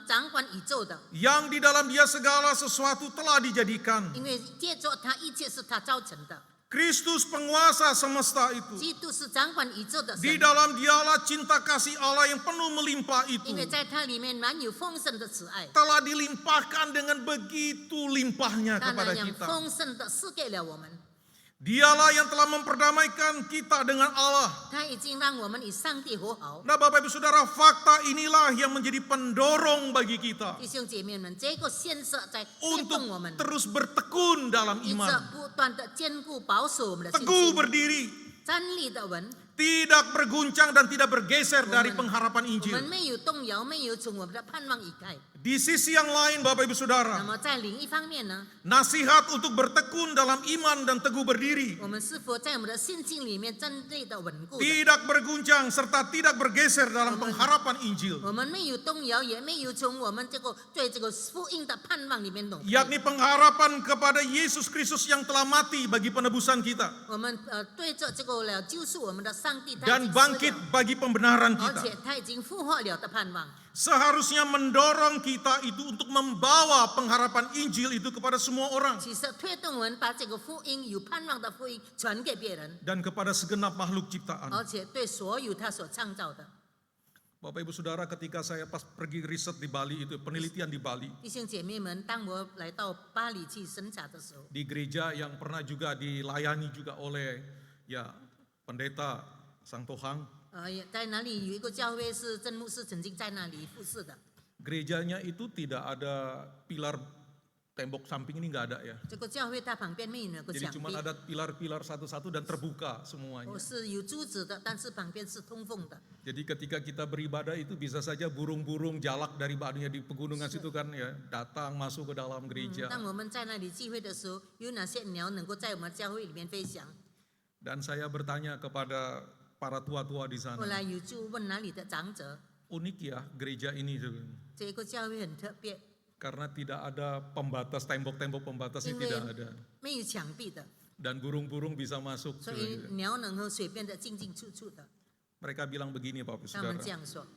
掌管宇宙的， yang di dalam dia segala sesuatu telah dijadikan. 因为借着他一切是他造成的。 Kristus penguasa semesta itu. 基督是掌管宇宙的 Di 神， dalam dialah cinta kasih Allah yang penuh melimpah 因 itu 为在他里面满有丰盛的慈爱， telah dilimpahkan dengan begitu limpahnya 他 kepada 那样 kita. 丰盛的赐给了我们， Dialah yang telah memperdamaikan kita dengan Allah. 他已经让我们与上帝和好。 Nah Bapak Ibu Saudara, fakta inilah yang menjadi pendorong bagi kita 弟兄姐妹们，这个现实在推动我 untuk 们， terus bertekun dalam 一直 iman. 不断的坚固保守我们的信 Teguh 心， berdiri, 站立的稳。 tidak berguncang dan tidak bergeser dari pengharapan 我们 Injil. 没有动摇，没有从我们的盼望移开。 Di sisi yang lain Bapak Ibu 那 Saudara, 么在另一方面呢， nasihat untuk bertekun dalam iman dan teguh berdiri, 我们是否在我们的信心里面站立的稳固的？ tidak berguncang serta tidak bergeser dalam pengharapan Injil, 我们没有动摇，也没有从我们这个对这个福音的盼望里面挪开。 yakni pengharapan kepada Yesus Kristus yang telah mati bagi penebusan kita 我们对着这个了救赎我们的上帝，他已 dan 经死 bangkit 了， bagi pembenaran 而 kita. 且他已经复活了的盼望。 Seharusnya mendorong kita itu untuk membawa pengharapan Injil itu kepada semua orang 其实推动我们把这个福音有盼望的福音传给别人， dan kepada segenap makhluk ciptaan. 而且对所有他所创造的。 Bapak Ibu Saudara, ketika saya pas pergi riset di Bali itu, penelitian di Bali, 弟兄姐妹们，当我来到巴黎去审查的时候， di gereja yang pernah juga dilayani juga oleh ya pendeta Sang Tohang, 也在哪里有一个教会是郑牧师曾经在那里服侍的。 gerejanya itu tidak ada pilar tembok samping ini nggak ada ya. 这个教会它旁边没有那个 Jadi 墙 cuma 壁， ada pilar-pilar satu-satu dan terbuka semuanya. 我是有柱子的，但是旁边是通风的。 Jadi ketika kita beribadah itu bisa saja burung-burung jalak dari badunya di pegunungan situ kan ya datang masuk ke dalam gereja. 当我们在那里聚会的时候，有哪些鸟能够在我们教会里面飞翔？ Dan saya bertanya kepada para tua-tua di 后 sana, 来有就问那里的长者， unik ya gereja ini tuh. 这个教会很特别， Karena tidak ada pembatas, tembok-tembok pembatasnya 因为 tidak ada. 没有墙壁的， Dan burung-burung bisa masuk. 所以鸟能够随便的进进出出的。 Mereka bilang begini Bapak 他们 Saudara, 这样说，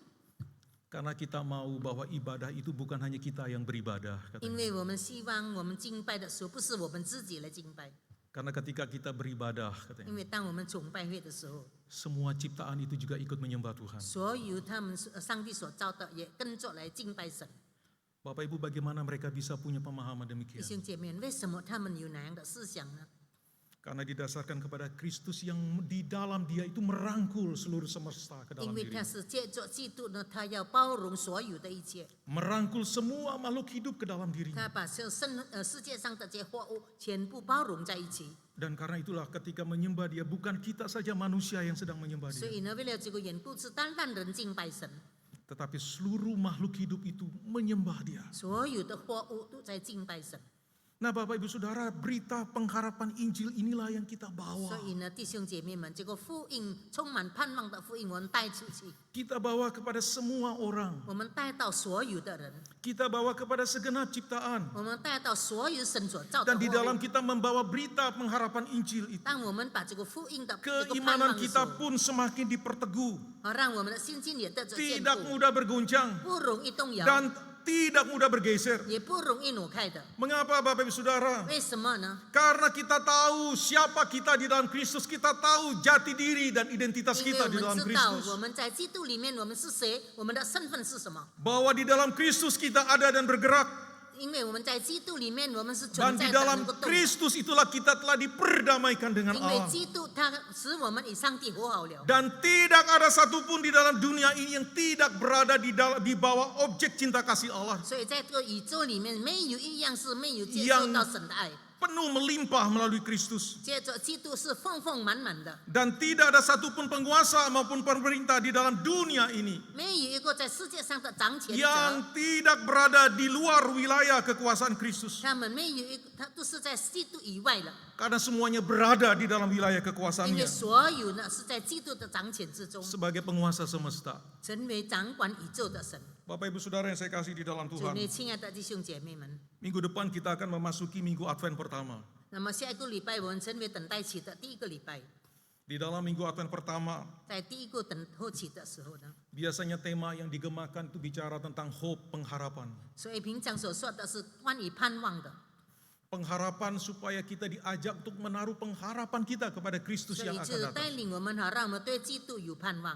karena kita mau bahwa ibadah itu bukan hanya kita yang beribadah. 因 Katanya. 为我们希望我们敬拜的时候，不是我们自己来敬拜， Karena ketika kita beribadah, 因 katanya, 为当我们崇拜会的时候， semua ciptaan itu juga ikut menyembah Tuhan. 所有他们上帝所造的也跟着来敬拜神。 Bapak Ibu, bagaimana mereka bisa punya pemahaman 弟 demikian? 兄姐妹，为什么他们有那样的思想呢？ Karena didasarkan kepada Kristus yang di dalam dia itu merangkul seluruh semesta ke 因 dalam 为 diri. 他是借着基督呢，他要包容所有的一切， Merangkul semua makhluk hidup ke dalam dirinya. 他把世界上的这些货物全部包容在一起。 Dan karena itulah ketika menyembah dia, bukan kita saja manusia yang sedang menyembah 所 dia. 以呢，为了这个缘故，是单单人敬拜神， Tetapi seluruh makhluk hidup itu menyembah dia. 所有的货物都在敬拜神。 Nah Bapak Ibu Saudara, berita pengharapan Injil inilah yang kita bawa. 所以呢，弟兄姐妹们，这个福音充满盼望的福音，我们带出去， Kita bawa kepada semua orang. 我们带到所有的人， Kita bawa kepada segenap ciptaan. 我们带到所有神所造的 Dan di 货 dalam 物。 kita membawa berita pengharapan Injil itu, 当我们把这个福音的这个盼 keimanan 望的时 kita 候， pun semakin diperteguh. 让我们的心境也得着坚 Tidak 固， mudah berguncang. 不容易动摇， Dan tidak mudah bergeser. 也不容易挪开的。 Mengapa Bapak Ibu Saudara? 为什么呢？ Karena kita tahu siapa kita di dalam Kristus, kita tahu jati diri dan identitas 因为 kita 我 di dalam 们知道 Kristus. 我们在基督里面我们是谁，我们的身份是什么。 Bahwa di dalam Kristus kita ada dan bergerak. 因为我们在基督里面我们是 Dan 存 di 在的， dalam 能够动的。 Kristus itulah kita telah diperdamaikan dengan 因为 Allah. 基督他使我们与上帝和好了。 Dan tidak ada satupun di dalam dunia ini yang tidak berada di bawah objek cinta kasih Allah. 所以在这个宇宙里面，没有一样是没有接 Yang 受到神的爱。 Penuh melimpah melalui Kristus. 接着，基督是丰丰满满的， Dan tidak ada satupun penguasa maupun pemerintah di dalam dunia ini 没有一个在世界上的掌权者， yang tidak berada di luar wilayah kekuasaan Kristus. 他们没有一个，他都是在基督以外的， Karena semuanya berada di dalam wilayah 因为 kekuasaannya 所有呢是在基督的掌权之中， sebagai penguasa semesta. 成为掌管宇宙的神。 Bapak Ibu Saudara yang saya kasih di dalam 主 Tuhan. 内亲爱的弟兄姐妹们， Minggu depan kita akan memasuki minggu Advent pertama. 那么下一个礼拜我们成为等待期的第一个礼拜， Di dalam minggu Advent pertama, 在第一个等候期的时候呢， biasanya tema yang digemakan itu bicara tentang hope, pengharapan. 所以平常所说的是关于盼望的， Pengharapan supaya kita diajak untuk menaruh pengharapan kita kepada Kristus 所 yang 以 akan 就是 datang. 带领我们好，让我们对基督有盼望。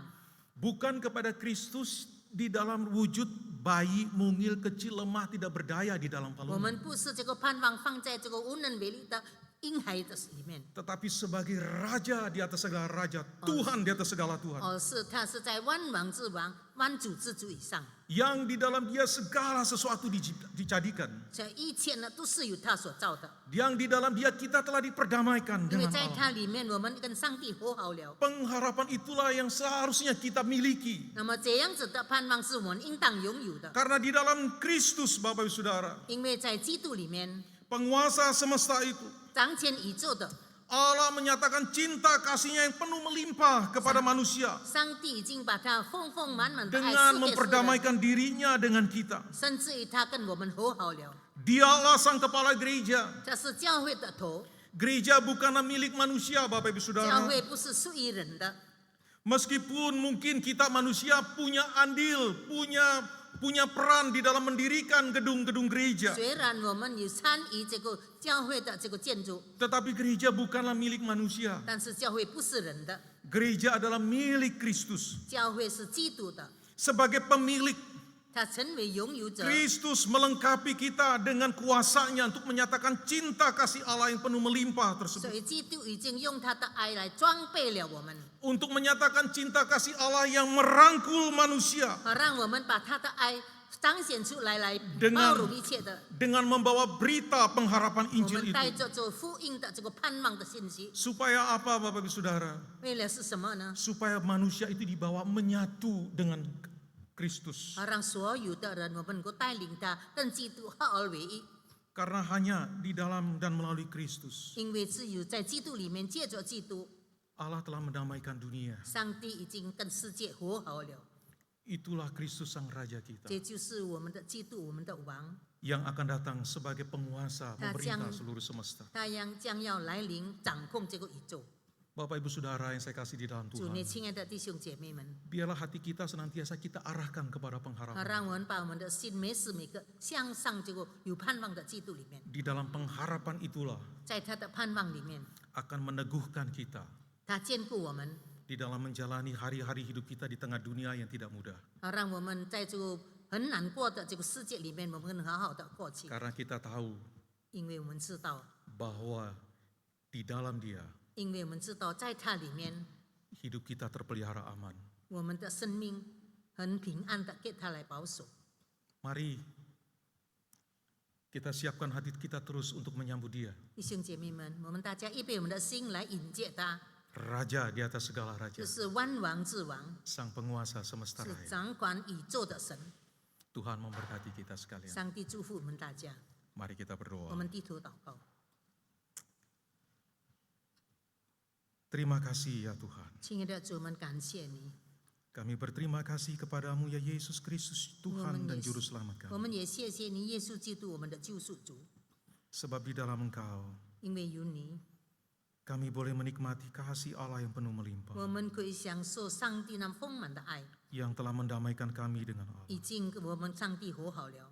Bukan kepada Kristus di dalam wujud bayi mungil kecil lemah tidak berdaya di dalam 我 palungan. 们不是这个盼望放在这个无能为力的婴孩的里面， Tetapi sebagai Raja di atas segala Raja, Tuhan di atas segala Tuhan. 而是他是在万王之王、万主之主以上， Yang di dalam dia segala sesuatu dijadikan. 这一切呢都是由他所造的。 Yang di dalam dia kita telah diperdamaikan 因为 dengan 在 Allah. 他里面，我们跟上帝和好了。 Pengharapan itulah yang seharusnya kita miliki. 那么这样子的盼望是我们应当拥有的， Karena di dalam Kristus Bapak Ibu Saudara, 因为在基督里面， penguasa semesta itu, 掌权宇宙的 Allah menyatakan cinta kasihnya yang penuh melimpah kepada manusia. 上帝已经把他丰丰满满的爱 Dengan 赐给世人， memperdamaikan dirinya dengan kita. 甚至于他跟我们和好了。 Dialah sang kepala gereja. 这是教会的头， Gereja bukanlah milik manusia Bapak Ibu 教 Saudara. 会不是属于人的。 Meskipun mungkin kita manusia punya andil, punya peran di dalam mendirikan gedung-gedung gereja. 虽然我们有参与这个教会的这个建筑， Tetapi gereja bukanlah milik manusia. 但是教会不是人的， Gereja adalah milik Kristus. 教会是基督的， Sebagai pemilik, 他成为拥有者。 Kristus melengkapi kita dengan kuasanya untuk menyatakan cinta kasih Allah yang penuh melimpah 所 tersebut. 以基督已经用他的爱来装备了我们， Untuk menyatakan cinta kasih Allah yang merangkul manusia 好让我们把他的爱彰显出来，来 Dengan- 包容一切的。 dengan membawa berita pengharapan 我 Injil 们带 itu. 着这福音的这个盼望的信息， Supaya apa Bapak Ibu Saudara? 为了是什么呢？ Supaya manusia itu dibawa menyatu dengan Kristus. 好让所有的人，我们能够带领他跟基督合而为一， Karena hanya di dalam dan melalui Kristus 因为只有在基督里面，借着基督， Allah telah mendamaikan dunia. 上帝已经跟世界和好了。 Itulah Kristus sang Raja kita 这就是我们的基督，我们的王， yang akan datang sebagai penguasa memerintah seluruh semesta. 他将要来临掌控这个宇宙。 Bapak Ibu Saudara yang saya kasih di dalam 主 Tuhan, 内亲爱的弟兄姐妹们， biarlah hati kita senantiasa kita arahkan kepada 好 pengharapan. 让我们把我们的心每时每刻向上这个有盼望的基督里面， Di dalam pengharapan itulah 在他的盼望里面， akan meneguhkan kita 他坚固我们， di dalam menjalani hari-hari hidup kita di tengah dunia yang tidak mudah. 好让我们在这个很难过的这个世界里面，我们能好好的过去， Karena kita tahu 因为我们知道， bahwa di dalam Dia 因为我们知道在他里面， hidup kita terpelihara aman. 我们的生命很平安的给他来保守。 Mari kita siapkan hati kita terus untuk menyambut Dia, 弟兄姐妹们，我们大家预备我们的心来迎接他， Raja di atas segala raja, 这是万王之王， Sang penguasa semesta 是 raya. 掌管宇宙的神。 Tuhan memberkati kita sekalian. 上帝祝福我们大家， Mari kita 我 berdoa. 们低头祷告。 Terima kasih ya Tuhan. 亲爱的主，我们感谢你， Kami berterima kasih kepadamu ya Yesus Kristus, Tuhan dan Juru Selamat 我 kami. 们也谢谢你，耶稣基督，我们的救赎主， Sebab di dalam Engkau 因为有你， kami boleh menikmati kasih Allah yang penuh melimpah, 我们可以享受上帝那丰满的爱， yang telah mendamaikan kami dengan Allah. 已经跟我们上帝和好了。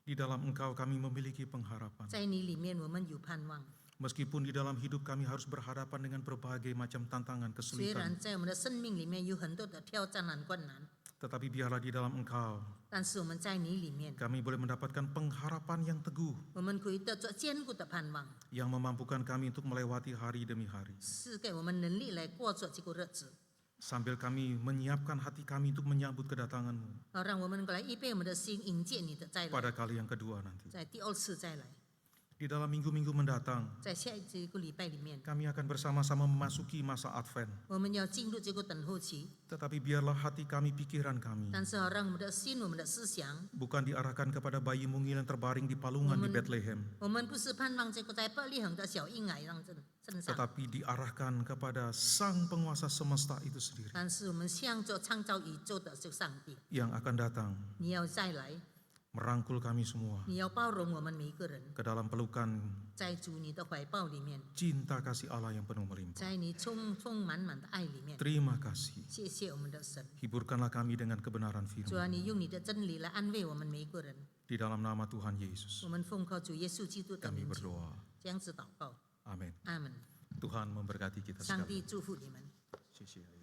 Di dalam Engkau kami memiliki pengharapan. 在你里面我们有盼望。 Meskipun di dalam hidup kami harus berhadapan dengan berbagai macam tantangan, 虽 kesulitan, 然在我们的生命里面有很多的挑战和困难， tetapi biarlah di dalam Engkau 但是我们在你里面， kami boleh mendapatkan pengharapan yang teguh, 我们可以得着坚固的盼望， yang memampukan kami untuk melewati hari demi hari. 是给我们能力来过着这个日子， Sambil kami menyiapkan hati kami untuk menyambut kedatangan-Mu 好让我们过来预备我们的心，迎接你的再来， pada kali yang kedua nanti. 在第二次再来， Di dalam minggu-minggu mendatang, 在下一这个礼拜里面， kami akan bersama-sama memasuki masa Advent. 我们要进入这个等候期， Tetapi biarlah hati kami, pikiran kami 但是好让我们的心、我们的思想， bukan diarahkan kepada bayi mungil yang terbaring di palungan di Bethlehem, 我们不是盼望这个在伯利恒的小婴儿让身上， tetapi diarahkan kepada Sang Penguasa semesta itu sendiri 但是我们向着创造宇宙的这个上帝， yang akan datang 你要再来， merangkul kami semua 你要包容我们每一个人， ke dalam pelukan 在主你的怀抱里面， cinta kasih Allah yang penuh melimpah. 在你充满满的爱里面， Terima kasih. 谢谢我们的神。 Hiburkanlah kami dengan kebenaran 主啊， firman. 你用你的真理来安慰我们每一个人。 Di dalam nama Tuhan Yesus 我们奉靠主耶稣基督的 kami 名求， berdoa. 这样子祷告。 Amin. 阿门。 Tuhan memberkati kita 上 sekalian. 帝祝福你们。谢谢。